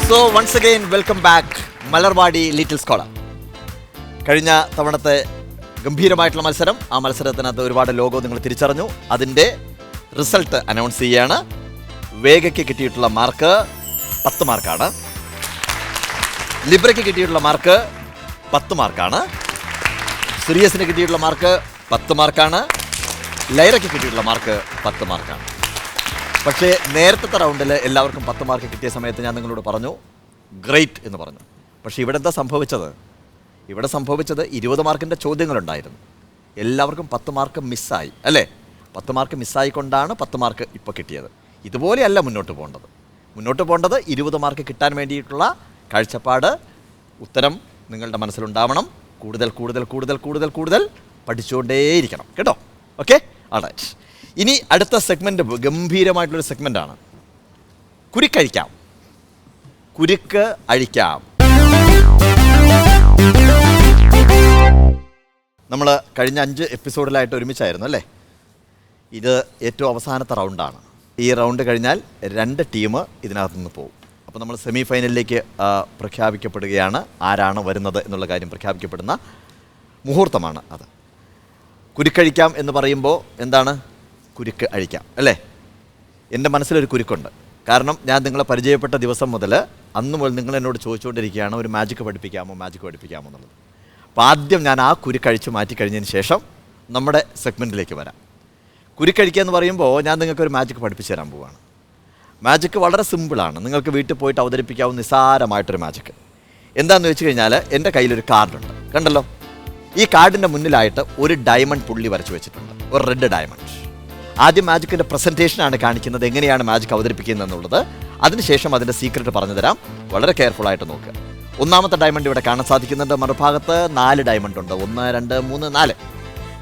So once again welcome back Malarvadi little scholar. കഴിഞ്ഞ തവണത്തെ ഗംഭീരമായിട്ടുള്ള മത്സരം, ആ മത്സരത്തിനകത്ത് ഒരുപാട് ലോഗോ നിങ്ങൾ തിരിച്ചറിഞ്ഞു. അതിൻ്റെ റിസൾട്ട് അനൗൺസ് ചെയ്യുകയാണ്. വേഗയ്ക്ക് കിട്ടിയിട്ടുള്ള മാർക്ക് 10 മാർക്കാണ്. ലിബ്രയ്ക്ക് കിട്ടിയിട്ടുള്ള മാർക്ക് 10 മാർക്കാണ്. സിറിയസിന് കിട്ടിയിട്ടുള്ള മാർക്ക് 10 മാർക്കാണ്. ലൈറയ്ക്ക് കിട്ടിയിട്ടുള്ള മാർക്ക് 10 മാർക്കാണ്. പക്ഷേ നേരത്തെ റൗണ്ടിൽ എല്ലാവർക്കും 10 മാർക്ക് കിട്ടിയ സമയത്ത് ഞാൻ നിങ്ങളോട് പറഞ്ഞു ഗ്രേറ്റ് എന്ന് പറഞ്ഞു. പക്ഷേ ഇവിടെ എന്താ സംഭവിച്ചത്? ഇവിടെ സംഭവിച്ചത് 20 മാർക്കിൻ്റെ ചോദ്യങ്ങളുണ്ടായിരുന്നു. എല്ലാവർക്കും 10 മാർക്ക് മിസ്സായി, അല്ലേ? 10 മാർക്ക് മിസ്സായിക്കൊണ്ടാണ് 10 മാർക്ക് ഇപ്പോൾ കിട്ടിയത്. ഇതുപോലെയല്ല മുന്നോട്ട് പോകേണ്ടത് 20 മാർക്ക് കിട്ടാൻ വേണ്ടിയിട്ടുള്ള കാഴ്ചപ്പാട്, ഉത്തരം നിങ്ങളുടെ മനസ്സിലുണ്ടാവണം. കൂടുതൽ കൂടുതൽ കൂടുതൽ കൂടുതൽ കൂടുതൽ പഠിച്ചുകൊണ്ടേയിരിക്കണം കേട്ടോ. Okay, all right. ഇനി അടുത്ത സെഗ്മെൻറ്റ് ഗംഭീരമായിട്ടുള്ളൊരു സെഗ്മെൻറ്റാണ്. കുരുക്കഴിക്കാം, കുരുക്ക് അഴിക്കാം. നമ്മൾ കഴിഞ്ഞ 5 എപ്പിസോഡിലായിട്ട് ഒരുമിച്ചായിരുന്നു, അല്ലേ? ഇത് ഏറ്റവും അവസാനത്തെ റൗണ്ടാണ്. ഈ റൗണ്ട് കഴിഞ്ഞാൽ 2 ടീം ഇതിനകത്ത് നിന്ന് പോകും. അപ്പോൾ നമ്മൾ സെമി ഫൈനലിലേക്ക് പ്രഖ്യാപിക്കപ്പെടുകയാണ്. ആരാണ് വരുന്നത് എന്നുള്ള കാര്യം പ്രഖ്യാപിക്കപ്പെടുന്ന മുഹൂർത്തമാണ് അത്. കുരുക്കഴിക്കാം എന്ന് പറയുമ്പോൾ എന്താണ്? കുരുക്ക് അഴിക്കാം, അല്ലേ? എൻ്റെ മനസ്സിലൊരു കുരുക്കുണ്ട്. കാരണം ഞാൻ നിങ്ങളെ പരിചയപ്പെട്ട ദിവസം മുതൽ അന്ന് മുതൽ നിങ്ങൾ എന്നോട് ചോദിച്ചുകൊണ്ടിരിക്കുകയാണ് ഒരു മാജിക്ക് പഠിപ്പിക്കാമോ എന്നുള്ളത്. അപ്പോൾ ആദ്യം ഞാൻ ആ കുരുക്കഴിച്ച് മാറ്റിക്കഴിഞ്ഞതിന് ശേഷം നമ്മുടെ സെഗ്മെൻറ്റിലേക്ക് വരാം. കുരുക്കഴിക്കുക എന്ന് പറയുമ്പോൾ ഞാൻ നിങ്ങൾക്കൊരു മാജിക്ക് പഠിപ്പിച്ചു തരാൻ പോവുകയാണ്. മാജിക്ക് വളരെ സിമ്പിളാണ്. നിങ്ങൾക്ക് വീട്ടിൽ പോയിട്ട് അവതരിപ്പിക്കാവുന്ന നിസ്സാരമായിട്ടൊരു മാജിക്ക്. എന്താണെന്ന് വെച്ച് കഴിഞ്ഞാൽ എൻ്റെ കയ്യിലൊരു കാർഡുണ്ട്, കണ്ടല്ലോ. ഈ കാർഡിൻ്റെ മുന്നിലായിട്ട് ഒരു ഡയമണ്ട് പുള്ളി വരച്ച് വെച്ചിട്ടുണ്ട്, ഒരു റെഡ് ഡയമണ്ട്. ആദ്യം മാജിക്കിൻ്റെ പ്രസൻറ്റേഷനാണ് കാണിക്കുന്നത്, എങ്ങനെയാണ് മാജിക്ക് അവതരിപ്പിക്കുന്നത് എന്നുള്ളത്. അതിനുശേഷം അതിൻ്റെ സീക്രട്ട് പറഞ്ഞു തരാം. വളരെ കെയർഫുള്ളായിട്ട് നോക്കുക. ഒന്നാമത്തെ ഡയമണ്ട് ഇവിടെ കാണാൻ സാധിക്കുന്നുണ്ട്. മറുഭാഗത്ത് 4 ഡയമണ്ട് ഉണ്ട്. 1, 2, 3, 4.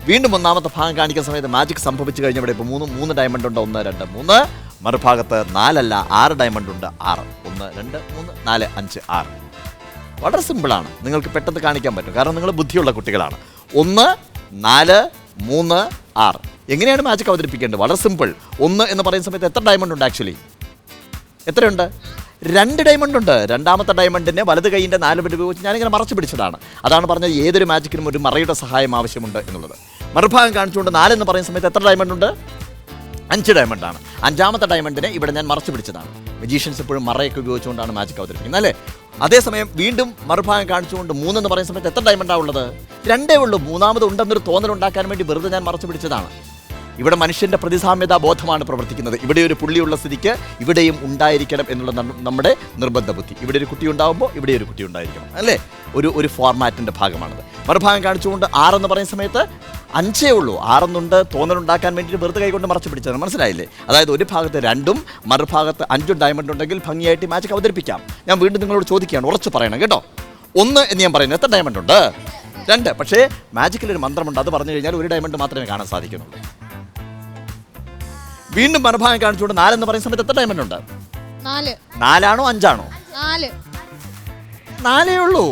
വീണ്ടും ഒന്നാമത്തെ ഭാഗം കാണിക്കുന്ന സമയത്ത് മാജിക് സംഭവിച്ചു കഴിഞ്ഞ ഇവിടെ ഇപ്പോൾ 3 ഡയമണ്ട് ഉണ്ട്. 1, 2, 3. മറുഭാഗത്ത് 4 അല്ല 6 ഡയമണ്ട് ഉണ്ട്. 6. 1, 2, 3, 4, 5, 6. വളരെ സിമ്പിളാണ്, നിങ്ങൾക്ക് പെട്ടെന്ന് കാണിക്കാൻ പറ്റും. കാരണം നിങ്ങൾ ബുദ്ധിയുള്ള കുട്ടികളാണ്. 1, 4, 3, 6. എങ്ങനെയാണ് മാജിക് അവതരിപ്പിക്കേണ്ടത്? വളരെ സിമ്പിൾ. 1 എന്ന് പറയുന്ന സമയത്ത് എത്ര ഡയമണ്ട് ഉണ്ട്? ആക്ച്വലി എത്രയുണ്ട്? 2 ഡയമണ്ട് ഉണ്ട്. രണ്ടാമത്തെ ഡയമണ്ടിനെ വലത് കൈയിൻ്റെ 4 വിരൽ ഉപയോഗിച്ച് ഞാനിങ്ങനെ മറച്ചു പിടിച്ചതാണ്. അതാണ് പറഞ്ഞത് ഏതൊരു മാജിക്കിനും ഒരു മറയുടെ സഹായം ആവശ്യമുണ്ട് എന്നുള്ളത്. മറുഭാഗം കാണിച്ചുകൊണ്ട് 4 എന്ന് പറയുന്ന സമയത്ത് എത്ര ഡയമണ്ട് ഉണ്ട്? 5 ഡയമണ്ടാണ്. 5ാമത്തെ ഡയമണ്ടിനെ ഇവിടെ ഞാൻ മറച്ചു പിടിച്ചതാണ്. മജീഷ്യൻസ് എപ്പോഴും മറയൊക്കെ ഉപയോഗിച്ചുകൊണ്ടാണ് മാജിക് അവതരിപ്പിക്കുന്നത്, അല്ലേ? അതേസമയം വീണ്ടും മറുഭാഗം കാണിച്ചുകൊണ്ട് 3 എന്ന് പറയുന്ന സമയത്ത് എത്ര ഡയമണ്ടാണ് ഉള്ളത്? 2 ഉള്ളൂ. 3ാമത് ഉണ്ടെന്നൊരു തോന്നലുണ്ടാക്കാൻ വേണ്ടി വെറുതെ ഞാൻ മറച്ചു പിടിച്ചതാണ്. ഇവിടെ മനുഷ്യൻ്റെ പ്രതിസാമ്യതാ ബോധമാണ് പ്രവർത്തിക്കുന്നത്. ഇവിടെ ഒരു പുള്ളിയുള്ള സ്ഥിതിക്ക് ഇവിടെയും ഉണ്ടായിരിക്കണം എന്നുള്ള നമ്മുടെ നിർബന്ധ ബുദ്ധി. ഇവിടെ ഒരു കുട്ടി ഉണ്ടാകുമ്പോൾ ഇവിടെ ഒരു കുട്ടി ഉണ്ടായിരിക്കണം, അല്ലേ? ഒരു ഫോർമാറ്റിൻ്റെ ഭാഗമാണത്. മറുഭാഗം കാണിച്ചുകൊണ്ട് 6 എന്ന് പറയുന്ന സമയത്ത് 5 ഉള്ളൂ. 6 എന്നുണ്ട് തോന്നലുണ്ടാക്കാൻ വേണ്ടിയിട്ട് വെറുതെ കൈകൊണ്ട് മറച്ചു പിടിച്ചതാണ്. മനസ്സിലായില്ലേ? അതായത് ഒരു ഭാഗത്ത് 2ഉം മറുഭാഗത്ത് 5 ഡയമണ്ട് ഉണ്ടെങ്കിൽ ഭംഗിയായിട്ട് മാജിക് അവതരിപ്പിക്കാം. ഞാൻ വീണ്ടും നിങ്ങളോട് ചോദിക്കുകയാണ്, ഉറച്ചു പറയണം കേട്ടോ. 1 എന്ന് ഞാൻ പറയുന്നത് എത്ര ഡയമണ്ട് ഉണ്ട്? 2. പക്ഷേ മാജിക്കിലൊരു മന്ത്രമുണ്ട്. അത് പറഞ്ഞു കഴിഞ്ഞാൽ ഒരു ഡയമണ്ട് മാത്രമേ കാണാൻ സാധിക്കുന്നുള്ളൂ. വീണ്ടും മറുഭാഗം കാണിച്ചുകൊണ്ട് 4 എന്ന് പറയുന്ന സമയത്ത് എത്ര ഡയമണ്ട് ഉണ്ട്? 4 ആണോ 5 ആണോ? 4 ഉള്ളൂ.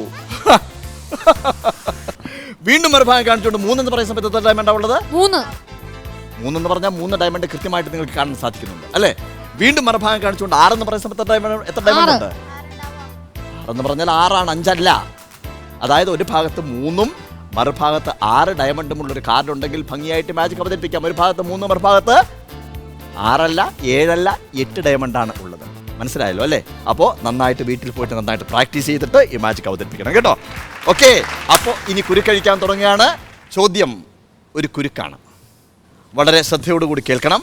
വീണ്ടും മറുഭാഗം കാണിച്ചുകൊണ്ട് 3 എന്ന് പറയുന്ന സമയത്ത് എത്ര ഡയമണ്ടാണ് ഉള്ളത്? 3 എന്ന് പറഞ്ഞാൽ 3 ഡയമണ്ട് കൃത്യമായിട്ട് നിങ്ങൾക്ക് കാണാൻ സാധിക്കുന്നുണ്ട്, അല്ലേ? വീണ്ടും മറുഭാഗം കാണിച്ചുകൊണ്ട് 6 എന്ന് പറയുന്ന സമയത്ത് എത്ര ഡയമണ്ട് ഉണ്ട്? 6 എന്ന് പറഞ്ഞാൽ 6 ആണ്, 5 അല്ല. അതായത് ഒരു ഭാഗത്ത് 3ഉം മറുഭാഗത്ത് 6 ഡയമണ്ടും ഉള്ളൊരു കാർഡ് ഉണ്ടെങ്കിൽ ഭംഗിയായിട്ട് മാജിക് അവതരിപ്പിക്കാം. ഒരു ഭാഗത്ത് 3, മറുഭാഗത്ത് 6 അല്ല 7 അല്ല 8 ഡയമണ്ടാണ് ഉള്ളത്. മനസ്സിലായല്ലോ, അല്ലേ? അപ്പോൾ നന്നായിട്ട് വീട്ടിൽ പോയിട്ട് നന്നായിട്ട് പ്രാക്ടീസ് ചെയ്തിട്ട് ഈ മാജിക് അവതരിപ്പിക്കണം കേട്ടോ. ഓക്കെ, അപ്പോൾ ഇനി കുരുക്കഴിക്കാൻ തുടങ്ങുകയാണ്. ചോദ്യം ഒരു കുരുക്കാണ്. വളരെ ശ്രദ്ധയോടുകൂടി കേൾക്കണം.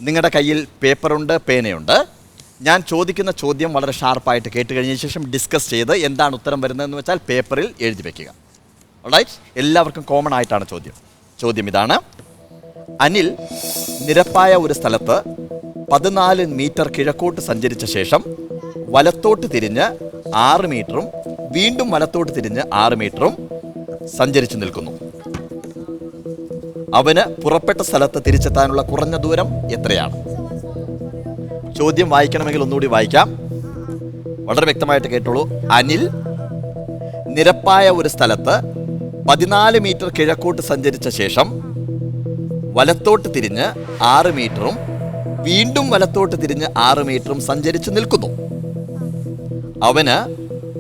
നിങ്ങളുടെ കയ്യിൽ പേപ്പറുണ്ട്, പേനയുണ്ട്. ഞാൻ ചോദിക്കുന്ന ചോദ്യം വളരെ ഷാർപ്പായിട്ട് കേട്ട് കഴിഞ്ഞ ശേഷം ഡിസ്കസ് ചെയ്ത് എന്താണ് ഉത്തരം വരുന്നതെന്ന് വെച്ചാൽ പേപ്പറിൽ എഴുതി വയ്ക്കുക. ഓൾറൈറ്റ്? എല്ലാവർക്കും കോമൺ ആയിട്ടാണ് ചോദ്യം ഇതാണ്. അനിൽ നിരപ്പായ ഒരു സ്ഥലത്ത് 14 മീറ്റർ കിഴക്കോട്ട് സഞ്ചരിച്ച ശേഷം വലത്തോട്ട് തിരിഞ്ഞ് 6 മീറ്ററും വീണ്ടും വലത്തോട്ട് തിരിഞ്ഞ് 6 മീറ്ററും സഞ്ചരിച്ചു നിൽക്കുന്നു. അവന് പുറപ്പെട്ട സ്ഥലത്ത് തിരിച്ചെത്താനുള്ള കുറഞ്ഞ ദൂരം എത്രയാണ്? ചോദ്യം വായിക്കണമെങ്കിൽ ഒന്നുകൂടി വായിക്കാം. വളരെ വ്യക്തമായിട്ട് കേട്ടോളൂ. അനിൽ നിരപ്പായ ഒരു സ്ഥലത്ത് 14 മീറ്റർ കിഴക്കോട്ട് സഞ്ചരിച്ച ശേഷം വലത്തോട്ട് തിരിഞ്ഞ് 6 മീറ്ററും വീണ്ടും വലത്തോട്ട് തിരിഞ്ഞ് 6 മീറ്ററും സഞ്ചരിച്ച് നിൽക്കുന്നു. അവന്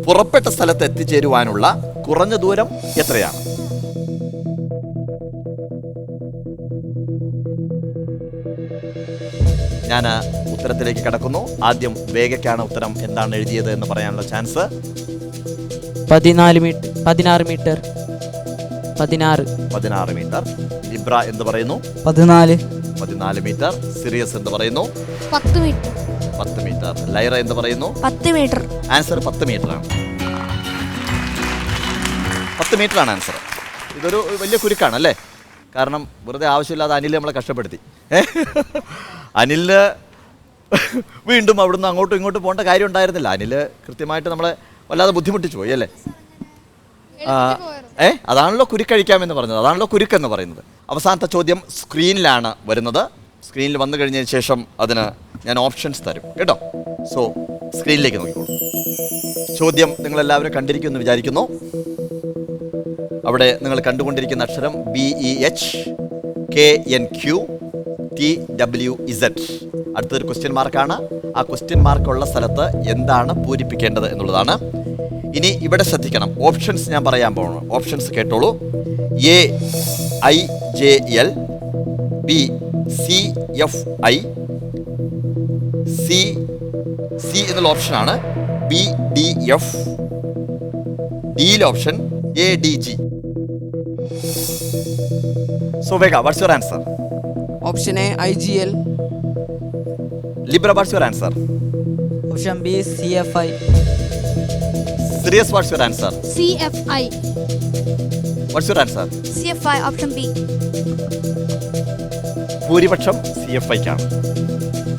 പുറപ്പെട്ട സ്ഥലത്ത് എത്തിച്ചേരുവാനുള്ള കുറഞ്ഞ ദൂരം എത്രയാണ്? ഞാൻ ഉത്തരത്തിലേക്ക് കടക്കുന്നു. ആദ്യം വേഗയ്ക്കാണ് ഉത്തരം എന്താണ് എഴുതിയത് എന്ന് പറയാനുള്ള ചാൻസ്. 16 മീറ്റർ. 16 മീറ്റർ. ലിബ്ര എന്ത് പറയുന്നു? 14 മീറ്റർ. സിറിയസ് എന്ത് പറയുന്നു? 10 മീറ്റർ. 10 മീറ്റർ. ലൈറ എന്ത് പറയുന്നു? 10 മീറ്റർ. ആൻസർ 10 മീറ്റർ ആണ്. 10 മീറ്റർ ആണ് ആൻസർ. ഇതൊരു വലിയ കുരുക്കാണ് അല്ലേ? കാരണം വെറുതെ ആവശ്യമില്ലാതെ അനിൽ നമ്മളെ കഷ്ടപ്പെടുത്തി. അനിലിന് വീണ്ടും അവിടുന്ന് അങ്ങോട്ടും ഇങ്ങോട്ടും പോകേണ്ട കാര്യം ഉണ്ടായിരുന്നില്ല. അനിൽ കൃത്യമായിട്ട് നമ്മളെ വല്ലാതെ ബുദ്ധിമുട്ടിച്ചു പോയി അല്ലേ? അതാണല്ലോ കുരുക്കഴിക്കാമെന്ന് പറഞ്ഞത്, അതാണല്ലോ കുരുക്കെന്ന് പറയുന്നത്. അവസാനത്തെ ചോദ്യം സ്ക്രീനിലാണ് വരുന്നത്. സ്ക്രീനിൽ വന്നു കഴിഞ്ഞതിന് ശേഷം അതിന് ഞാൻ ഓപ്ഷൻസ് തരും കേട്ടോ. സോ സ്ക്രീനിലേക്ക് നോക്കിക്കോളൂ. ചോദ്യം നിങ്ങളെല്ലാവരും കണ്ടിരിക്കുമെന്ന് വിചാരിക്കുന്നു. അവിടെ നിങ്ങൾ കണ്ടുകൊണ്ടിരിക്കുന്ന അക്ഷരം BEHKNQTWZ. അടുത്തൊരു ക്വസ്റ്റ്യൻ മാർക്കാണ്. ആ ക്വസ്റ്റ്യൻ മാർക്കുള്ള സ്ഥലത്ത് എന്താണ് പൂരിപ്പിക്കേണ്ടത് എന്നുള്ളതാണ്. ഇനി ഇവിടെ ശ്രദ്ധിക്കണം. ഓപ്ഷൻസ് ഞാൻ പറയാൻ പോകണം. ഓപ്ഷൻസ് കേട്ടോളൂ. AIJL, BCFI, C എന്നുള്ള ഓപ്ഷനാണ്. BDF, ഡിയിലെ option ADG. So Vega, what's your answer? Option A IGL. Libra, what's your answer? Option B CFI. Sirius, what's your answer? CFI. What's your answer? CFI, option B. ഭൂരിപക്ഷം CFI ക്കാണ്.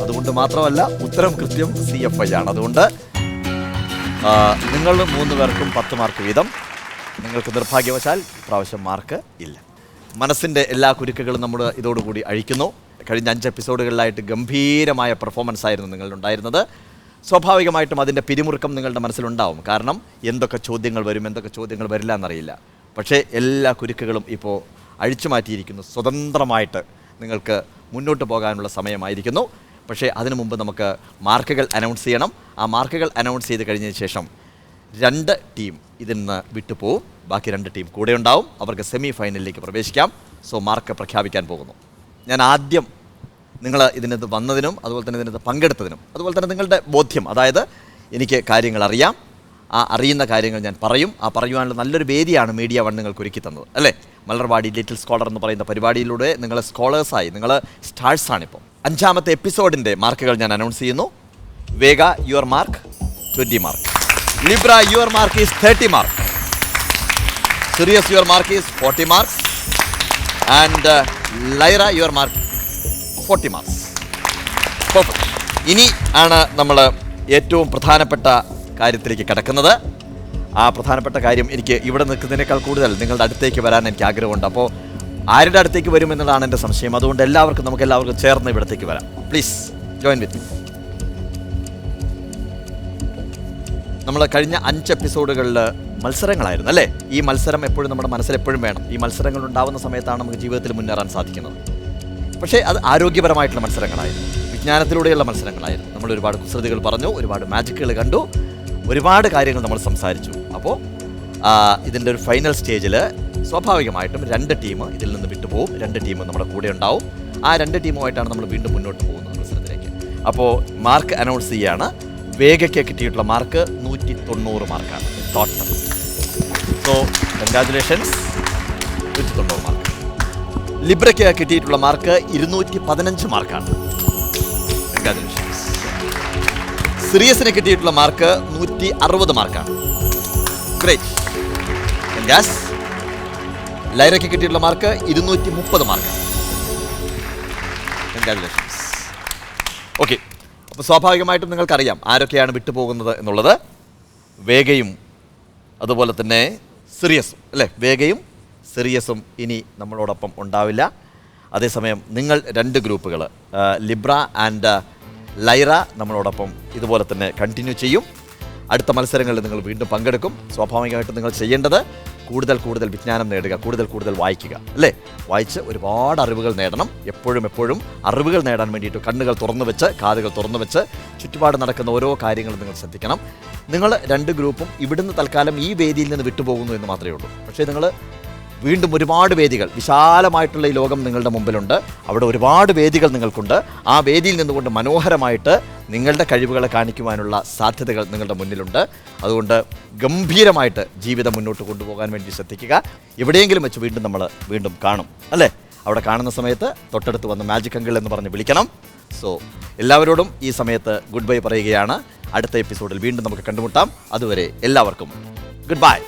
അതുകൊണ്ട് മാത്രമല്ല ഉത്തരം കൃത്യം CFI ആണ്. അതുകൊണ്ട് നിങ്ങൾ 3 പേർക്കും 10 മാർക്ക് വീതം. നിങ്ങൾക്ക് നിർഭാഗ്യവശാൽ പ്രാവശ്യം മാർക്ക് ഇല്ല. മനസ്സിൻ്റെ എല്ലാ കുരുക്കുകളും നമ്മൾ ഇതോടുകൂടി അഴിക്കുന്നു. കഴിഞ്ഞ 5 എപ്പിസോഡുകളിലായിട്ട് ഗംഭീരമായ പെർഫോമൻസ് ആയിരുന്നു നിങ്ങളുണ്ടായിരുന്നത്. സ്വാഭാവികമായിട്ടും അതിൻ്റെ പിരിമുറുക്കം നിങ്ങളുടെ മനസ്സിലുണ്ടാവും. കാരണം എന്തൊക്കെ ചോദ്യങ്ങൾ വരും, എന്തൊക്കെ ചോദ്യങ്ങൾ വരില്ല എന്നറിയില്ല. പക്ഷേ എല്ലാ കുരുക്കുകളും ഇപ്പോൾ അഴിച്ചു മാറ്റിയിരിക്കുന്നു. സ്വതന്ത്രമായിട്ട് നിങ്ങൾക്ക് മുന്നോട്ട് പോകാനുള്ള സമയമായിരിക്കുന്നു. പക്ഷേ അതിനു മുമ്പ് നമുക്ക് മാർക്കുകൾ അനൗൺസ് ചെയ്യണം. ആ മാർക്കുകൾ അനൗൺസ് ചെയ്ത് കഴിഞ്ഞതിന് ശേഷം 2 ടീം ഇതിൽ നിന്ന് വിട്ടുപോകും. ബാക്കി 2 ടീം കൂടെ ഉണ്ടാവും. അവർക്ക് സെമി ഫൈനലിലേക്ക് പ്രവേശിക്കാം. സോ മാർക്ക് പ്രഖ്യാപിക്കാൻ പോകുന്നു. ഞാൻ ആദ്യം നിങ്ങൾ ഇതിനകത്ത് വന്നതിനും അതുപോലെ തന്നെ ഇതിനകത്ത് പങ്കെടുത്തതിനും അതുപോലെ തന്നെ നിങ്ങളുടെ ബോധ്യം, അതായത് എനിക്ക് കാര്യങ്ങൾ അറിയാം, ആ അറിയുന്ന കാര്യങ്ങൾ ഞാൻ പറയും. ആ പറയുവാനുള്ള നല്ലൊരു വേദിയാണ് മീഡിയ വൺ നിങ്ങൾക്ക് ഒരുക്കി തന്നത് അല്ലേ? മലർവാടി ലിറ്റിൽ സ്കോളർ എന്ന് പറയുന്ന പരിപാടിയിലൂടെ നിങ്ങൾ സ്കോളേഴ്സായി, നിങ്ങൾ സ്റ്റാർസാണിപ്പോൾ. 5ാമത്തെ എപ്പിസോഡിൻ്റെ മാർക്കുകൾ ഞാൻ അനൗൺസ് ചെയ്യുന്നു. വേഗ, your mark 20 mark. Libra, your mark is 30 mark. Sirius, your mark is 40 marks. And ലൈറ, your mark 40 marks. Perfect. ഇനി ആണ് നമ്മൾ ഏറ്റവും പ്രധാനപ്പെട്ട കാര്യത്തിലേക്ക് കിടക്കുന്നത്. ആ പ്രധാനപ്പെട്ട കാര്യം, എനിക്ക് ഇവിടെ നിൽക്കുന്നതിനേക്കാൾ കൂടുതൽ നിങ്ങളുടെ അടുത്തേക്ക് വരാൻ എനിക്ക് ആഗ്രഹമുണ്ട്. അപ്പോൾ ആരുടെ അടുത്തേക്ക് വരും എന്നുള്ളതാണ് എൻ്റെ സംശയം. അതുകൊണ്ട് നമുക്ക് എല്ലാവർക്കും ചേർന്ന് ഇവിടത്തേക്ക് വരാം. Please join with me. നമ്മൾ കഴിഞ്ഞ 5 എപ്പിസോഡുകളിൽ മത്സരങ്ങളായിരുന്നു അല്ലേ? ഈ മത്സരം എപ്പോഴും നമ്മുടെ മനസ്സിൽ എപ്പോഴും വേണം. ഈ മത്സരങ്ങൾ ഉണ്ടാകുന്ന സമയത്താണ് നമുക്ക് ജീവിതത്തിൽ മുന്നേറാൻ സാധിക്കുന്നത്. പക്ഷേ അത് ആരോഗ്യപരമായിട്ടുള്ള മത്സരങ്ങളായിരുന്നു, വിജ്ഞാനത്തിലൂടെയുള്ള മത്സരങ്ങളായിരുന്നു. നമ്മൾ ഒരുപാട് കുസൃതികൾ പറഞ്ഞു, ഒരുപാട് മാജിക്കുകൾ കണ്ടു, ഒരുപാട് കാര്യങ്ങൾ നമ്മൾ സംസാരിച്ചു. അപ്പോൾ ഇതിൻ്റെ ഒരു ഫൈനൽ സ്റ്റേജിൽ സ്വാഭാവികമായിട്ടും 2 ടീം ഇതിൽ നിന്ന് വിട്ടുപോകും. 2 ടീം നമ്മുടെ കൂടെ ഉണ്ടാവും. ആ 2 ടീമുമായിട്ടാണ് നമ്മൾ വീണ്ടും മുന്നോട്ട് പോകുന്നത് മത്സരത്തിലേക്ക്. അപ്പോൾ മാർക്ക് അനൗൺസ് ചെയ്യുകയാണ്. വേഗയ്ക്ക് കിട്ടിയിട്ടുള്ള മാർക്ക് 190 മാർക്കാണ് ടോട്ടൽ. So congratulations, 190 mark. ലിബ്രയ്ക്ക് കിട്ടിയിട്ടുള്ള മാർക്ക് 215 മാർക്കാണ്. കൺഗ്രാജുലേഷൻസ്. സിറിയസിന് കിട്ടിയിട്ടുള്ള മാർക്ക് 160 മാർക്കാണ്. ഗ്രേറ്റ്. കൺഗ്രാസ്. ലൈറയ്ക്ക് കിട്ടിയിട്ടുള്ള മാർക്ക് 230 മാർക്കാണ്. കൺഗ്രാജുലേഷൻസ്. ഓക്കെ, അപ്പോൾ സ്വാഭാവികമായിട്ടും നിങ്ങൾക്കറിയാം ആരൊക്കെയാണ് വിട്ടുപോകുന്നത് എന്നുള്ളത്. വേഗയും അതുപോലെ തന്നെ സിറിയസും അല്ലേ? വേഗയും സിറിയസും ഇനി നമ്മളോടൊപ്പം ഉണ്ടാവില്ല. അതേസമയം നിങ്ങൾ 2 ഗ്രൂപ്പുകൾ, ലിബ്ര ആൻഡ് ലൈറ, നമ്മളോടൊപ്പം ഇതുപോലെ തന്നെ കണ്ടിന്യൂ ചെയ്യും. അടുത്ത മത്സരങ്ങളിൽ നിങ്ങൾ വീണ്ടും പങ്കെടുക്കും. സ്വാഭാവികമായിട്ടും നിങ്ങൾ ചെയ്യേണ്ടത് കൂടുതൽ കൂടുതൽ വിജ്ഞാനം നേടുക, കൂടുതൽ കൂടുതൽ വായിക്കുക, അല്ലേ? വായിച്ച് ഒരുപാട് അറിവുകൾ നേടണം. എപ്പോഴും അറിവുകൾ നേടാൻ വേണ്ടിയിട്ട് കണ്ണുകൾ തുറന്നു വെച്ച്, കാതുകൾ തുറന്നു വെച്ച് ചുറ്റുപാട് നടക്കുന്ന ഓരോ കാര്യങ്ങളും നിങ്ങൾ ശ്രദ്ധിക്കണം. നിങ്ങൾ 2 ഗ്രൂപ്പും ഇവിടുന്ന് തൽക്കാലം ഈ വേദിയിൽ നിന്ന് വിട്ടുപോകുന്നു എന്ന് മാത്രമേ ഉള്ളൂ. പക്ഷേ നിങ്ങൾ വീണ്ടും ഒരുപാട് വേദികൾ, വിശാലമായിട്ടുള്ള ഈ ലോകം നിങ്ങളുടെ മുമ്പിലുണ്ട്. അവിടെ ഒരുപാട് വേദികൾ നിങ്ങൾക്കുണ്ട്. ആ വേദിയിൽ നിന്നുകൊണ്ട് മനോഹരമായിട്ട് നിങ്ങളുടെ കഴിവുകളെ കാണിക്കുവാനുള്ള സാധ്യതകൾ നിങ്ങളുടെ മുന്നിലുണ്ട്. അതുകൊണ്ട് ഗംഭീരമായിട്ട് ജീവിതം മുന്നോട്ട് കൊണ്ടുപോകാൻ വേണ്ടി ശ്രദ്ധിക്കുക. എവിടെയെങ്കിലും വെച്ച് വീണ്ടും കാണും, അല്ലേ? അവിടെ കാണുന്ന സമയത്ത് തൊട്ടടുത്ത് വന്ന് മാജിക് അങ്കിൾ എന്ന് പറഞ്ഞ് വിളിക്കണം. സോ എല്ലാവരോടും ഈ സമയത്ത് ഗുഡ് ബൈ പറയുകയാണ്. അടുത്ത എപ്പിസോഡിൽ വീണ്ടും നമുക്ക് കണ്ടുമുട്ടാം. അതുവരെ എല്ലാവർക്കും ഗുഡ് ബൈ.